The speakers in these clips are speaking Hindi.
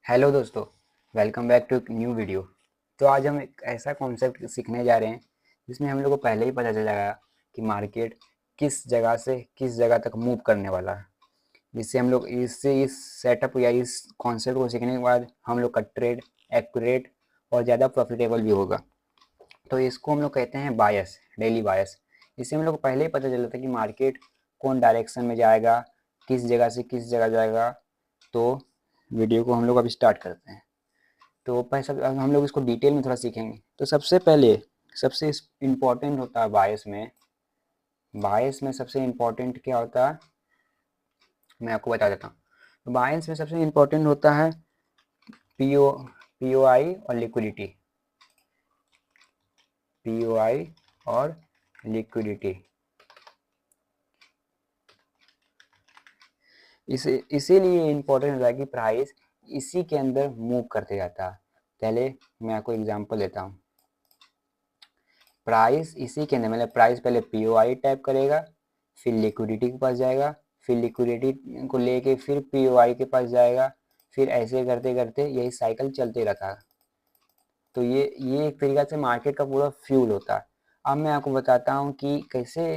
हेलो दोस्तों, welcome back to new video. तो आज हम एक ऐसा कॉन्सेप्ट सीखने जा रहे हैं जिसमें हम लोग को पहले ही पता चल जाएगा कि मार्केट किस जगह से किस जगह तक मूव करने वाला है। जिससे हम लोग इस सेटअप या इस कॉन्सेप्ट को सीखने के बाद हम लोग का ट्रेड एक्यूरेट और ज़्यादा प्रॉफिटेबल भी होगा। तो इसको हम लोग कहते हैं बायस, डेली बायस। इससे हम लोग को पहले ही पता चल जाता है कि मार्केट कौन डायरेक्शन में जाएगा, किस जगह से किस जगह जाएगा। तो वीडियो को हम लोग अभी स्टार्ट करते हैं। तो अब हम लोग इसको डिटेल में थोड़ा सीखेंगे। तो सबसे इम्पोर्टेंट होता है बायस में सबसे इम्पोर्टेंट क्या होता है मैं आपको बता देता हूँ। तो बायस में सबसे इम्पोर्टेंट होता है पीओ पीओआई और लिक्विडिटी। पीओआई और लिक्विडिटी इसीलिए इम्पोर्टेंट होता है कि प्राइस इसी के अंदर मूव करते जाता है। पहले मैं आपको एग्जांपल देता हूँ। प्राइस इसी के अंदर मतलब प्राइस पहले पीओआई टाइप करेगा, फिर लिक्विडिटी के पास जाएगा, फिर लिक्विडिटी को लेके फिर पीओआई के पास जाएगा, फिर ऐसे करते करते यही साइकिल चलते रहता है। तो ये एक तरीका से मार्केट का पूरा फ्यूल होता है। अब मैं आपको बताता हूँ कि कैसे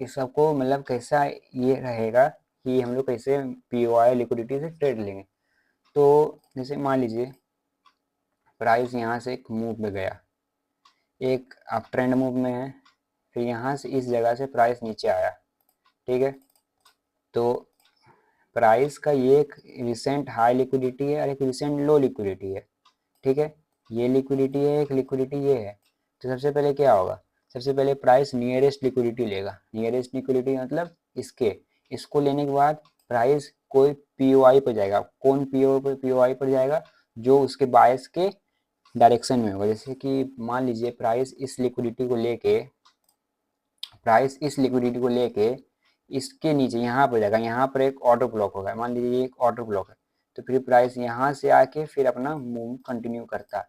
इस सबको मतलब कैसा ये रहेगा कि हम लोग कैसे पीओआई लिक्विडिटी से ट्रेड लेंगे। तो जैसे मान लीजिए प्राइस यहाँ से एक मूव में गया, एक अप ट्रेंड मूव में है, फिर यहाँ से इस जगह से प्राइस नीचे आया। ठीक है, तो प्राइस का ये एक रिसेंट हाई लिक्विडिटी है और एक रिसेंट लो लिक्विडिटी है। ठीक है, ये लिक्विडिटी है, एक लिक्विडिटी ये है। तो सबसे पहले क्या होगा, सबसे पहले प्राइस नियरेस्ट लिक्विडिटी लेगा। नियरेस्ट लिक्विडिटी मतलब इसको लेने के बाद प्राइस कोई पीओआई पर जाएगा। कौन पीओआई पर जाएगा? जो उसके बायस के डायरेक्शन में होगा। जैसे कि मान लीजिए प्राइस इस लिक्विडिटी को लेके इसके नीचे यहाँ पर जाएगा। यहाँ पर एक ऑर्डर ब्लॉक होगा, मान लीजिए ये एक ऑर्डर ब्लॉक है। तो फिर प्राइस यहाँ से आके फिर अपना मूव कंटिन्यू करता है।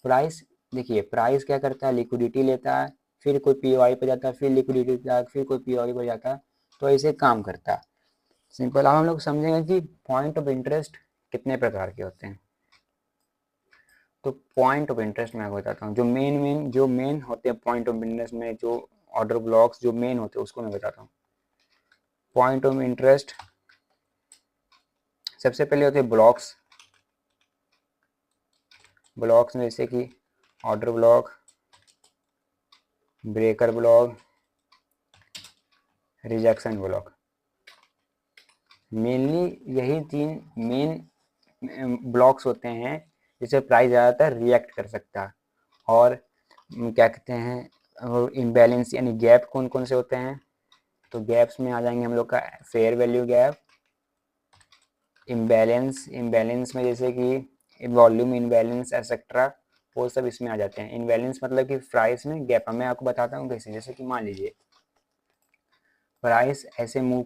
प्राइस देखिए, प्राइस क्या करता है, लिक्विडिटी लेता है, फिर कोई पीओआई पर जाता है, फिर लिक्विडिटी लेता है, फिर कोई पीओआई पर जाता है। तो ऐसे काम करता है। सिंपल। अब हम लोग समझेंगे कि पॉइंट ऑफ इंटरेस्ट कितने प्रकार के होते हैं। तो पॉइंट ऑफ इंटरेस्ट मैं आपको बताता हूँ। जो मेन होते हैं पॉइंट ऑफ इंटरेस्ट में, जो ऑर्डर ब्लॉक्स जो मेन होते हैं उसको मैं बताता हूँ। पॉइंट ऑफ इंटरेस्ट सबसे पहले होते हैं ब्लॉक्स। ब्लॉक्स में जैसे कि order block, breaker block, rejection block. Mainly यही तीन मेन ब्लॉक्स होते हैं जिससे प्राइस ज़्यादातर रिएक्ट कर सकता है। और क्या कहते हैं इम्बैलेंस यानी गैप कौन कौन से होते हैं। तो गैप्स में आ जाएंगे हम लोग का फेयर वैल्यू गैप, इम्बैलेंस में जैसे कि वॉल्यूम इम्बैलेंस एक्सेट्रा, वो सब इसमें आ जाते हैं। इम्बैलेंस मतलब कि प्राइस में गैप। मैं आपको बताता हूँ कैसे। जैसे कि मान लीजिए प्राइस ऐसे मूव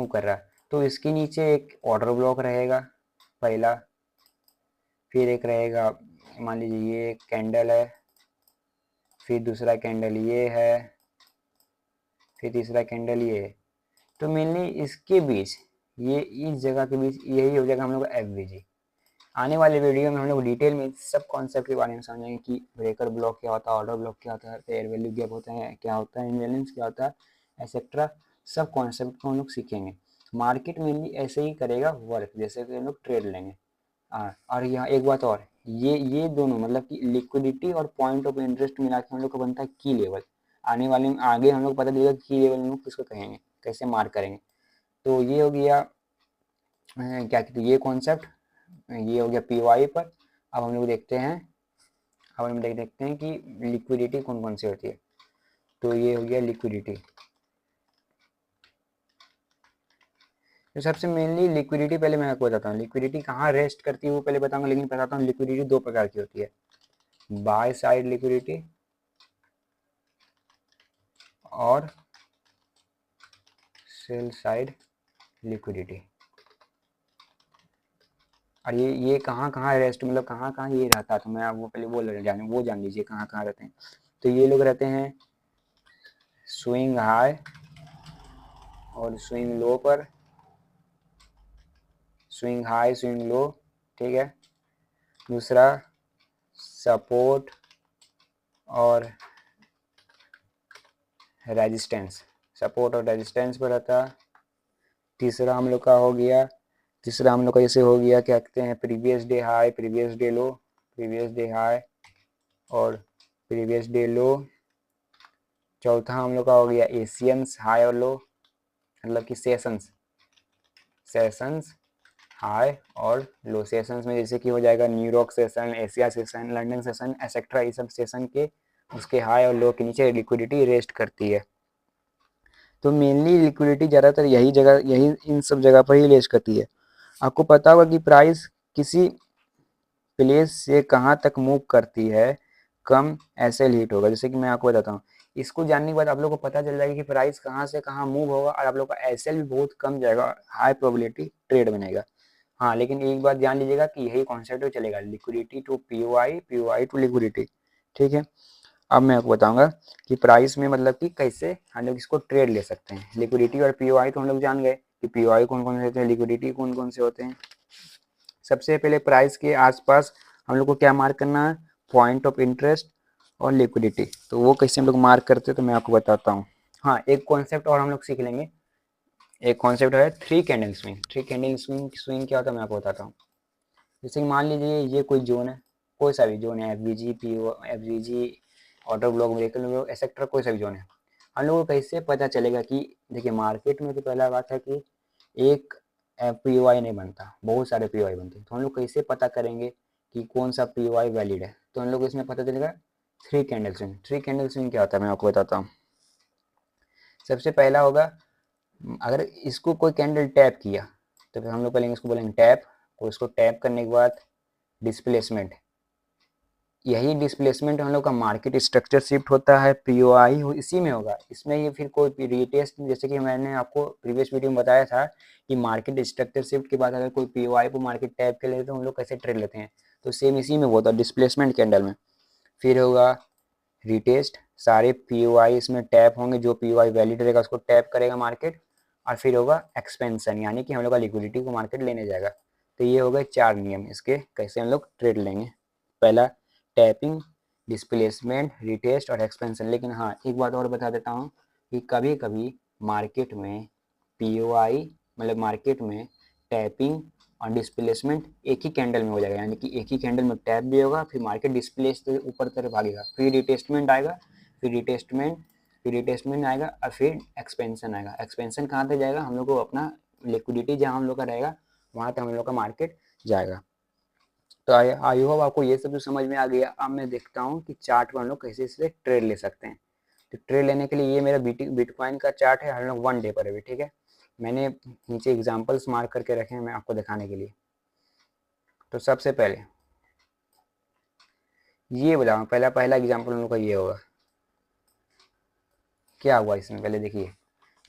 कर रहा तो इसके नीचे एक ऑर्डर ब्लॉक रहेगा पहला, फिर एक रहेगा मान लीजिए ये एक कैंडल है, फिर दूसरा कैंडल ये है, फिर तीसरा कैंडल ये है। तो मेनली इसके बीच ये इस जगह के बीच यही हो जाएगा हम लोग का एफवीजी। आने वाले वीडियो में हम लोग डिटेल में सब कॉन्सेप्ट के बारे में समझेंगे कि ब्रेकर ब्लॉक क्या होता है, ऑर्डर ब्लॉक क्या होता है, फेयर वैल्यू गैप होता है क्या होता है, इम्बैलेंस क्या होता है, एक्सेट्रा। सब कॉन्सेप्ट को हम लोग सीखेंगे। मार्केट मेनली ऐसे ही करेगा वर्क, जैसे कि हम लोग ट्रेड लेंगे। और यहाँ एक बात और, ये दोनों मतलब कि लिक्विडिटी और पॉइंट ऑफ इंटरेस्ट मिला के हम लोग का बनता है की लेवल। आने वाले में आगे हम लोग पता चलेगा की लेवल हम लोग किसको कहेंगे, कैसे मार्क करेंगे। तो ये हो गया क्या कहते हैं ये कॉन्सेप्ट, ये हो गया पीओआई पर। अब हम लोग देखते हैं कि लिक्विडिटी कौन कौन सी होती है। तो ये हो गया लिक्विडिटी। तो सबसे मेनली लिक्विडिटी पहले मैं आपको बताता हूँ लिक्विडिटी कहाँ रेस्ट करती है वो पहले बताऊंगा। लेकिन बताता हूँ लिक्विडिटी दो प्रकार की होती है, बाय साइड लिक्विडिटी और सेल साइड लिक्विडिटी। और ये कहाँ कहाँ रेस्ट मतलब कहाँ कहाँ ये रहता है। तो मैं आपको पहले वो जान लीजिए कहाँ कहाँ रहते हैं। तो ये लोग रहते हैं स्विंग हाई और स्विंग लो पर, स्विंग हाई स्विंग लो, ठीक है। दूसरा सपोर्ट और रेजिस्टेंस, सपोर्ट और रेजिस्टेंस पर रहता। तीसरा हम लोग का हो गया, तीसरा हम लोग का जैसे हो गया क्या कहते हैं, previous day high previous day लो, प्रीवियस डे हाई और प्रीवियस डे लो। चौथा हम लोग का हो गया एशियंस हाई और लो, मतलब कि सेशंस, सेशंस हाई और लो। सेशंस में जैसे कि हो जाएगा New York session, Asia session, London session, etcetera, ये सब सेशन के उसके हाई और लो के नीचे लिक्विडिटी रेस्ट करती है। तो मेनली लिक्विडिटी ज़्यादातर यही जगह, यही इन सब जगह पर ही रेस्ट करती है। आपको पता होगा कि प्राइस किसी प्लेस से कहाँ तक मूव करती है, कम एसएल हिट होगा। जैसे कि मैं आपको बताता हूँ, इसको जानने के बाद आप लोग को पता चल जाएगा कि प्राइस कहाँ से कहाँ मूव होगा और आप लोग का एसएल भी बहुत कम जाएगा, हाई प्रोबेबिलिटी ट्रेड बनेगा। हाँ, लेकिन एक बात जान लीजिएगा कि यही कॉन्सेप्ट चलेगा, liquidity to POI, POI to liquidity, ठीक है। अब मैं आपको बताऊंगा कि प्राइस में मतलब कि कैसे हम लोग इसको ट्रेड ले सकते हैं। लिक्विडिटी और पीओआई तो हम लोग जान गए कि पीओआई कौन कौन से होते हैं, लिक्विडिटी कौन कौन से होते हैं। सबसे पहले प्राइस के आसपास हम लोग को क्या मार्क करना है, पॉइंट ऑफ इंटरेस्ट और लिक्विडिटी। तो वो कैसे हम लोग मार्क करते हैं तो मैं आपको बताता हूँ। हाँ, एक कॉन्सेप्ट और हम लोग सीख लेंगे, एक कॉन्सेप्ट है three candle swing. Three candle swing, swing क्या होता है मैं आपको बताता हूँ। जैसे कि मान लीजिए ये कोई जोन है, कोई सा भी जोन है, FVG, PO, FGG, auto block, ब्रेकल ब्लॉक, एक्सेट्रा, कोई सा भी जोन है। हम लोगों को कैसे पता चलेगा कि देखिए मार्केट में तो पहला बात है कि एक पीओआई नहीं बनता, बहुत सारे पीओआई बनते हैं। तो हम लोग कैसे पता करेंगे कि कौन सा पीओआई वैलिड है, तो हम लोग इसमें पता चलेगा three candle swing. Three candle swing क्या होता है मैं आपको बताता हूँ। सबसे पहला होगा, अगर इसको कोई कैंडल टैप किया तो फिर हम लोग पहले इसको बोलेंगे टैप, और इसको टैप करने के बाद डिस्प्लेसमेंट, यही डिस्प्लेसमेंट हम लोग का मार्केट स्ट्रक्चर शिफ्ट होता है, पीओआई इसी में होगा। इसमें ये फिर कोई रीटेस्ट, जैसे कि मैंने आपको प्रीवियस वीडियो में बताया था कि मार्केट स्ट्रक्चर शिफ्ट के बाद अगर कोई पीओआई को मार्केट टैप के लेते तो हम लोग कैसे ट्रेड लेते हैं, तो सेम इसी में होता है डिस्प्लेसमेंट कैंडल में। फिर होगा रिटेस्ट, सारे पीओआई इसमें टैप होंगे, जो पीओआई वैलिड रहेगा उसको टैप करेगा मार्केट। और फिर होगा एक्सपेंशन, यानी कि हम लोग का लिक्विडिटी को मार्केट लेने जाएगा। तो ये हो गए चार नियम इसके, कैसे हम लोग ट्रेड लेंगे। पहला टैपिंग, डिस्प्लेसमेंट, रिटेस्ट और एक्सपेंशन। लेकिन हाँ, एक बात और बता देता हूँ कि कभी कभी मार्केट में पीओआई, मतलब मार्केट में टैपिंग और डिस्प्लेसमेंट एक ही कैंडल में हो जाएगा, यानी कि एक ही कैंडल में टैप भी होगा, फिर मार्केट डिस्प्लेस से ऊपर तरफ भागेगा, फिर रिटेस्टमेंट आएगा, फिर रिटेस्टमेंट आएगा और फिर एक्सपेंशन आएगा। एक्सपेंशन कहाँ तक जाएगा, हम लोग को अपना लिक्विडिटी जहाँ हम लोग का रहेगा वहाँ तक हम लोग का मार्केट जाएगा। तो आई होप आपको ये सब जो समझ में आ गया। अब मैं देखता हूँ कि चार्ट पर हम लोग कैसे इससे ट्रेड ले सकते हैं। तो ट्रेड लेने के लिए ये मेरा बिटकॉइन का चार्ट है, हम लोग 1 डे पर है, ठीक है। मैंने नीचे एग्जांपल्स मार्क करके रखे हैं मैं आपको दिखाने के लिए। तो सबसे पहले ये बताऊँ, पहला एग्जांपल हम लोग का ये होगा। क्या हुआ इसमें, पहले देखिए,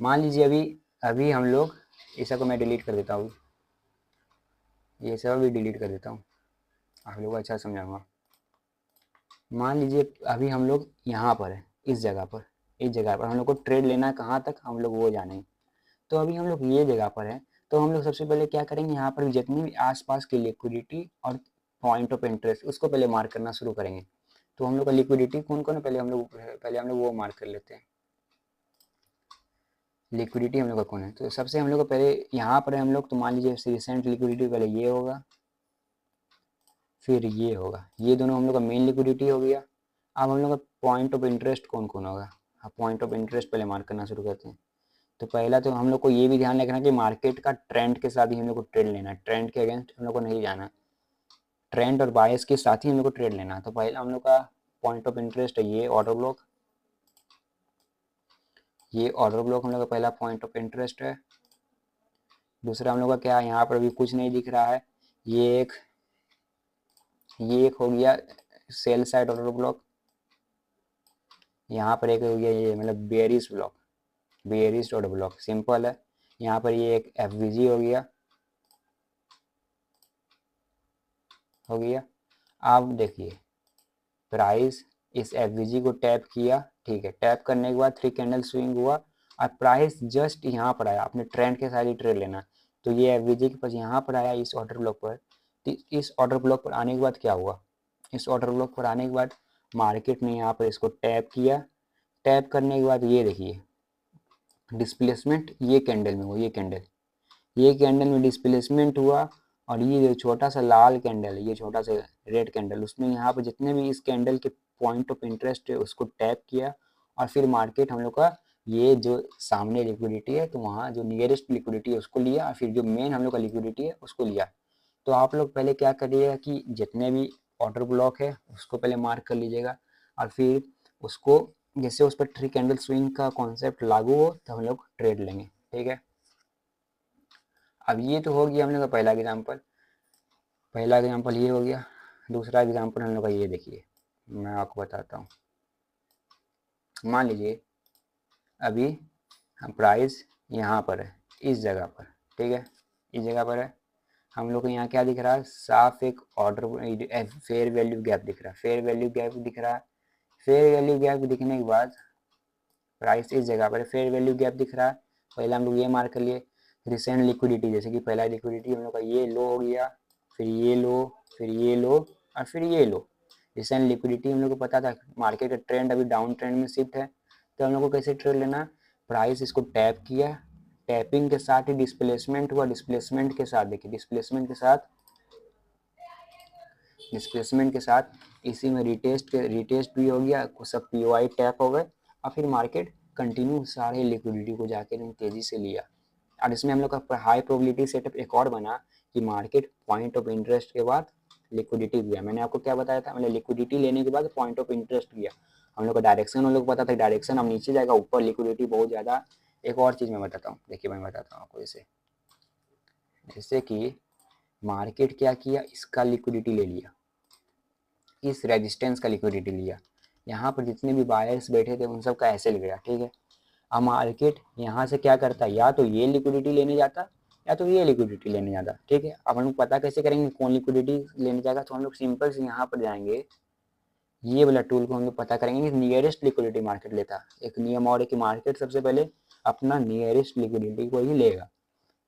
मान लीजिए अभी अभी हम लोग इस को मैं डिलीट कर देता हूँ, ये सब अभी डिलीट कर देता हूँ, आप लोग को अच्छा समझाऊंगा। मान लीजिए अभी हम लोग यहाँ पर है, इस जगह पर, इस जगह पर हम लोग को ट्रेड लेना है, कहाँ तक हम लोग वो जानेंगे। तो अभी हम लोग ये जगह पर है, तो हम लोग सबसे पहले क्या करेंगे, यहाँ पर जितनी भी आसपास की लिक्विडिटी और पॉइंट ऑफ इंटरेस्ट उसको पहले मार्क करना शुरू करेंगे। तो हम लोग का लिक्विडिटी कौन कौन है, पहले हम लोग वो मार्क कर लेते हैं। लिक्विडिटी हम लोग का कौन है, तो सबसे हम लोग को पहले यहाँ पर है हम लोग, तो मान लीजिए रिसेंट लिक्विडिटी पहले ये होगा, फिर ये होगा, ये दोनों हम लोग का मेन लिक्विडिटी हो गया। अब हम लोग का पॉइंट ऑफ इंटरेस्ट कौन कौन होगा, अब पॉइंट ऑफ इंटरेस्ट पहले मार्क करना शुरू करते हैं। तो पहला तो हम लोग को ये भी ध्यान रखना कि मार्केट का ट्रेंड के साथ ही हम लोग को ट्रेड लेना है, ट्रेंड के अगेंस्ट हम लोग को नहीं जाना, ट्रेंड और बायस के साथ ही हम लोग को ट्रेड लेना है। तो पहला हम लोग का पॉइंट ऑफ इंटरेस्ट है ये ऑर्डर ब्लॉक, ये ऑर्डर ब्लॉक हम लोग का पहला पॉइंट ऑफ इंटरेस्ट है। दूसरा हम लोग का क्या है, यहाँ पर भी कुछ नहीं दिख रहा है, ये एक हो गया सेल साइड ऑर्डर ब्लॉक। यहाँ पर एक हो गया ये मतलब bearish block, bearish order block, simple है। यहाँ पर ये एक एफवीजी हो गया, अब देखिए प्राइस इस एफवीजी को टैप किया, ठीक है, टैप करने के बाद थ्री कैंडल स्विंग हुआ और प्राइस जस्ट यहाँ पर आया, अपने ट्रेंड के साथ ही ट्रेड लेना। तो ये एवरेज के पास यहाँ पर आया इस ऑर्डर ब्लॉक पर। तो इस ऑर्डर ब्लॉक पर आने के बाद क्या हुआ, इस ऑर्डर ब्लॉक पर आने के बाद मार्केट ने यहाँ पर इसको टैप किया। टैप करने के बाद ये देखिए डिस्प्लेसमेंट, ये कैंडल में हुआ, ये कैंडल में डिस्प्लेसमेंट हुआ। और ये जो छोटा सा लाल कैंडल है, ये छोटा सा रेड कैंडल, उसमें यहाँ पर जितने भी इस कैंडल के पॉइंट ऑफ इंटरेस्ट है उसको टैप किया। और फिर मार्केट हम लोग का ये जो सामने लिक्विडिटी है तो वहाँ जो नियरेस्ट लिक्विडिटी है उसको लिया, और फिर जो मेन हम लोग का लिक्विडिटी है उसको लिया। तो आप लोग पहले क्या करिएगा कि जितने भी ऑर्डर ब्लॉक है उसको पहले मार्क कर लीजिएगा, और फिर उसको जैसे उस पर 3 कैंडल स्विंग का कॉन्सेप्ट लागू हो तो हम लोग ट्रेड लेंगे। ठीक है, अब ये तो हो गया हम लोग का पहला एग्जाम्पल ये हो गया। दूसरा एग्जाम्पल हम लोग का ये देखिए, मैं आपको बताता हूँ। मान लीजिए अभी हम प्राइस यहाँ पर है, इस जगह पर, ठीक है, इस जगह पर है। हम लोग को यहाँ क्या दिख रहा है, साफ एक ऑर्डर फेयर वैल्यू गैप दिख रहा है, फेयर वैल्यू गैप दिख रहा है। फेयर वैल्यू गैप दिखने के बाद प्राइस इस जगह पर फेयर वैल्यू गैप दिख रहा है। पहले हम लोग ये मार्क कर लिए रिसेंट लिक्विडिटी, जैसे कि पहला लिक्विडिटी हम लोग का ये लो हो गया, फिर ये लो, फिर ये लो, और फिर ये लो। रिसेंट लिक्विडिटी हम लोग को पता था मार्केट का ट्रेंड अभी डाउन ट्रेंड में शिफ्ट है, तो हम लोग को कैसे ट्रेड लेना, प्राइस इसको टैप किया, टैपिंग के साथ ही डिस्प्लेसमेंट हुआ, डिस्प्लेसमेंट के साथ देखिए डिस्प्लेसमेंट के साथ इसी में रिटेस्ट भी हो गया, सब पीओआई टैप हो गए, और फिर मार्केट कंटिन्यू सारे लिक्विडिटी को जाके तेजी से लिया। और इसमें हम लोग का हाई प्रोबेबिलिटी सेटअप एक और बना कि मार्केट पॉइंट ऑफ इंटरेस्ट के बाद लिक्विडिटी दिया। मैंने आपको क्या बताया था, मैंने लिक्विडिटी लेने के बाद पॉइंट ऑफ इंटरेस्ट दिया। हम लोग का डायरेक्शन हम लोग को पता था, डायरेक्शन अब नीचे जाएगा, ऊपर लिक्विडिटी बहुत ज़्यादा। एक और चीज़ मैं बताता हूँ, देखिए मैं बताता हूँ आपको, जैसे कि मार्केट क्या किया, इसका लिक्विडिटी ले लिया, इस रेजिस्टेंस का लिक्विडिटी लिया, यहाँ पर जितने भी बायर्स बैठे थे उन सब का ऐसे गया। ठीक है, अब मार्केट यहाँ से क्या करता है, या तो ये लिक्विडिटी लेने जाता या तो ये लिक्विडिटी लेने जाता। ठीक है, अब हम लोग पता कैसे करेंगे कौन लिक्विडिटी लेने जाएगा, तो हम लोग सिंपल से यहाँ पर जाएंगे, ये वाला टूल को हम लोग पता करेंगे कि नियरेस्ट लिक्विडिटी मार्केट लेता। एक नियम और है कि मार्केट सबसे पहले अपना नियरेस्ट लिक्विडिटी को ही लेगा।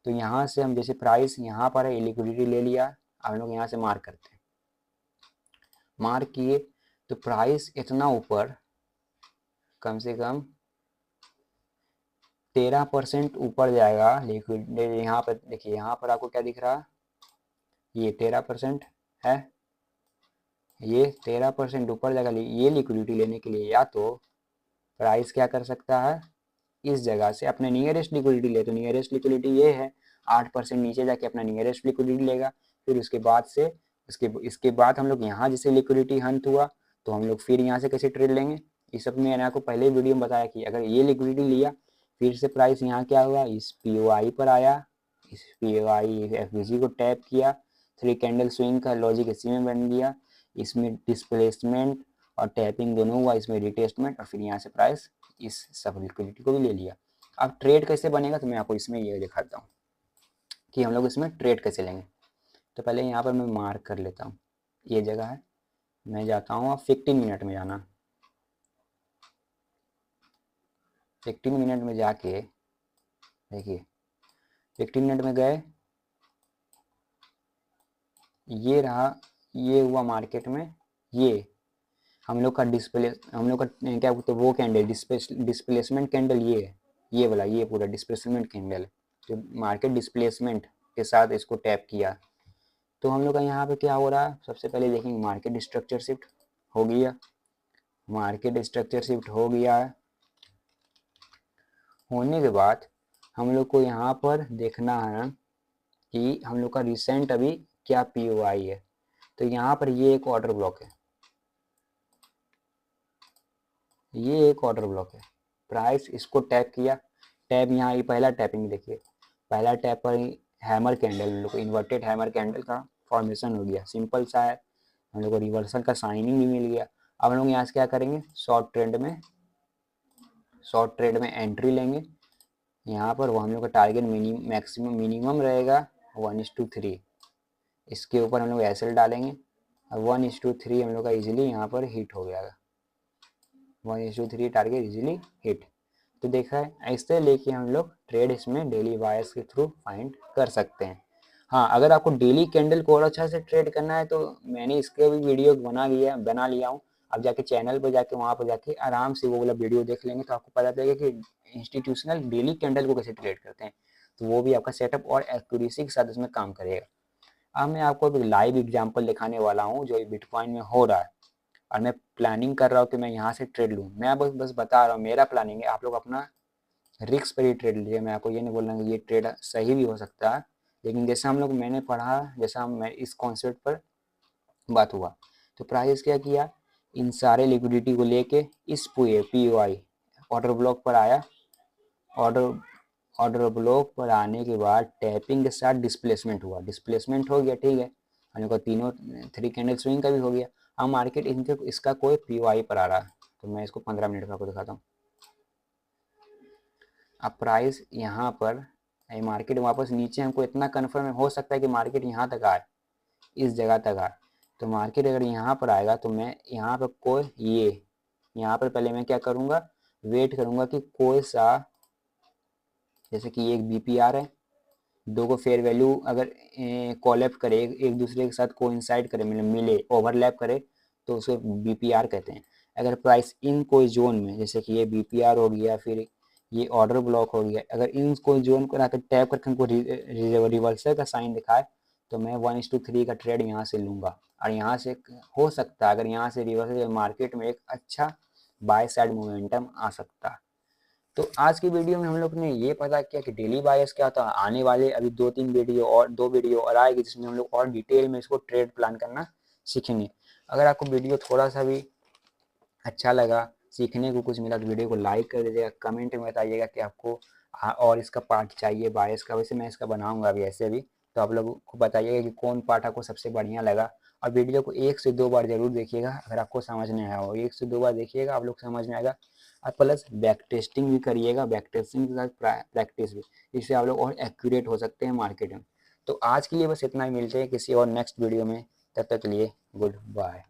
तो यहाँ से हम जैसे प्राइस यहाँ पर है, लिक्विडिटी ले लिया, हम लोग यहाँ से मार्क करते हैं, मार्क किए तो प्राइस इतना ऊपर, कम से कम 13% ऊपर जाएगा लिक्विड। यहाँ पर देखिए, यहाँ पर आपको क्या दिख रहा, ये 13% है, ये 13% ऊपर जाएगा। ये लिक्विडिटी लेने के लिए या तो प्राइस क्या कर सकता है, इस जगह से अपने नियरेस्ट लिक्विडिटी ले, तो नियरेस्ट लिक्विडिटी ये है, 8% नीचे जाके अपना नियरेस्ट लिक्विडिटी लेगा। फिर उसके बाद से इसके बाद हम लोग यहाँ जैसे लिक्विडिटी हंट हुआ तो हम लोग फिर यहाँ से कैसे ट्रेड लेंगे। ये सब मैंने आपको पहले वीडियो में बताया कि अगर ये लिक्विडिटी लिया, फिर से प्राइस यहाँ क्या हुआ, इस पीओआई पर आया, इस पीओआई एफबीजी को टैप किया, 3 कैंडल स्विंग का लॉजिक इसी में बन गया, इसमें डिस्प्लेसमेंट और टैपिंग दोनों हुआ, इसमें रिटेस्टमेंट, और फिर यहाँ से प्राइस इस सब लिक्विडिटी को भी ले लिया। अब ट्रेड कैसे बनेगा तो मैं आपको इसमें ये दिखाता हूँ कि हम लोग इसमें ट्रेड कैसे लेंगे। तो पहले यहाँ पर मैं मार्क कर लेता हूँ, ये जगह है, मैं जाता हूँ, अब 15 मिनट में जाना, 15 मिनट में जाके देखिए 15 मिनट में गए, ये रहा, ये हुआ मार्केट में, ये हम लोग का हम लोग का क्या बोलते हैं वो कैंडल डिस्प्लेसमेंट कैंडल, ये है, ये वाला, ये पूरा डिस्प्लेसमेंट कैंडल है। तो मार्केट डिस्प्लेसमेंट के साथ इसको टैप किया तो हम लोग का यहाँ पे क्या हो रहा है, सबसे पहले देखेंगे मार्केट स्ट्रक्चर शिफ्ट हो गया, मार्केट स्ट्रक्चर शिफ्ट हो गया है। होने के बाद हम लोग को यहाँ पर देखना है कि हम लोग का रिसेंट अभी क्या पीओआई है। तो यहाँ पर ये एक ऑर्डर ब्लॉक है, ये एक ऑर्डर ब्लॉक है, प्राइस इसको टैप किया, टैप यहाँ ये पहला टैपिंग देखिए, पहला टैप पर हैमर कैंडल, हम लोग को इन्वर्टेड हैमर कैंडल का फॉर्मेशन हो गया, सिंपल सा है, हम लोग को रिवर्सल का साइनिंग भी मिल गया। अब हम लोग यहाँ से क्या करेंगे, शॉर्ट ट्रेड में एंट्री लेंगे। यहाँ पर वो हम लोग का टारगेट मिनिमम रहेगा 1:3, इसके ऊपर हम लोग एसएल डालेंगे, और 1:3 हम लोग का इजीली यहाँ पर हिट हो जाएगा, 1:3 टारगेट इजीली हिट। तो देखा है, ऐसे लेके हम लोग ट्रेड इसमें डेली बायर्स के थ्रू फाइंड कर सकते हैं। हाँ, अगर आपको डेली कैंडल को और अच्छा से ट्रेड करना है तो मैंने इसके भी वीडियो बना लिया हूँ। आप जाके चैनल पर जाके वहाँ पर जाके आराम से वो वाला वीडियो देख लेंगे तो आपको पता चलेगा कि इंस्टीट्यूशनल डेली कैंडल को कैसे ट्रेड करते हैं। तो वो भी आपका सेटअप और एक्यूरेसी के साथ उसमें काम करेगा। अब मैं आपको एक लाइव एग्जांपल दिखाने वाला हूँ जो बिटकॉइन में हो रहा है, और मैं प्लानिंग कर रहा हूँ कि मैं यहाँ से ट्रेड लूँ। मैं बस बता रहा हूँ, मेरा प्लानिंग है, आप लोग अपना रिस्क पर ही ट्रेड लीजिए। मैं आपको ये नहीं बोल रहा कि ये ट्रेड सही भी हो सकता है, लेकिन जैसा हम लोग मैंने पढ़ा, जैसा मैं इस कॉन्सेप्ट पर बात हुआ, तो प्राइस क्या किया, इन सारे लिक्विडिटी को लेके इस पूरे POI ऑर्डर ब्लॉक पर आया। ऑर्डर ऑर्डर ब्लॉक पर आने के बाद टैपिंग के साथ डिस्प्लेसमेंट हुआ, डिस्प्लेसमेंट हो गया, ठीक है, हम को तीनों 3 कैंडल स्विंग का भी हो गया। अब मार्केट इसका कोई POI पर आ रहा है, तो मैं इसको 15 मिनट का आपको दिखाता हूँ। अब प्राइस यहाँ पर मार्केट वापस नीचे, हमको इतना कन्फर्म हो सकता है कि मार्केट यहाँ तक आए, इस जगह तक आए। तो मार्केट अगर यहाँ पर आएगा तो मैं यहाँ पर कोई यहाँ पर पहले मैं क्या करूँगा, वेट करूँगा कि कोई सा, जैसे कि एक BPR है, दो को फेयर वैल्यू अगर कोलैप्स करे, एक दूसरे के साथ कोइंसाइड करे, मतलब मिले, ओवरलैप करे, तो उसको BPR कहते हैं। अगर प्राइस इन कोई जोन में, जैसे कि ये BPR हो गया, फिर ये ऑर्डर ब्लॉक हो गया, अगर इन कोई जोन को आकर टैप करके हमको रिवर्सल का साइन दिखाए तो मैं 1:3 का ट्रेड यहाँ से लूँगा। और यहाँ से हो सकता है, अगर यहाँ से रिवर्सल मार्केट में एक अच्छा बाय साइड मोमेंटम आ सकता है। तो आज की वीडियो में हम लोग ने ये पता किया कि डेली बायर्स क्या होता है। आने वाले अभी 2-3 वीडियो और 2 वीडियो और आएगी जिसमें हम लोग और डिटेल में इसको ट्रेड प्लान करना सीखेंगे। अगर आपको वीडियो थोड़ा सा भी अच्छा लगा, सीखने को कुछ मिला, तो वीडियो को लाइक कर दीजिएगा, कमेंट में बताइएगा कि आपको और इसका पार्ट चाहिए बायर्स का। वैसे मैं इसका बनाऊंगा अभी ऐसे भी, तो आप लोगों को बताइएगा कि कौन पार्ट आपको सबसे बढ़िया लगा। और वीडियो को 1 से 2 बार जरूर देखिएगा अगर आपको समझ नहीं आया हो, 1 से 2 बार देखिएगा, आप लोग समझ में आएगा। और प्लस बैक टेस्टिंग भी करिएगा, बैक टेस्टिंग के साथ प्रैक्टिस भी, इससे आप लोग और एक्यूरेट हो सकते हैं मार्केट में। तो आज के लिए बस इतना ही, मिलते हैं किसी और नेक्स्ट वीडियो में, तब तक के लिए गुड बाय।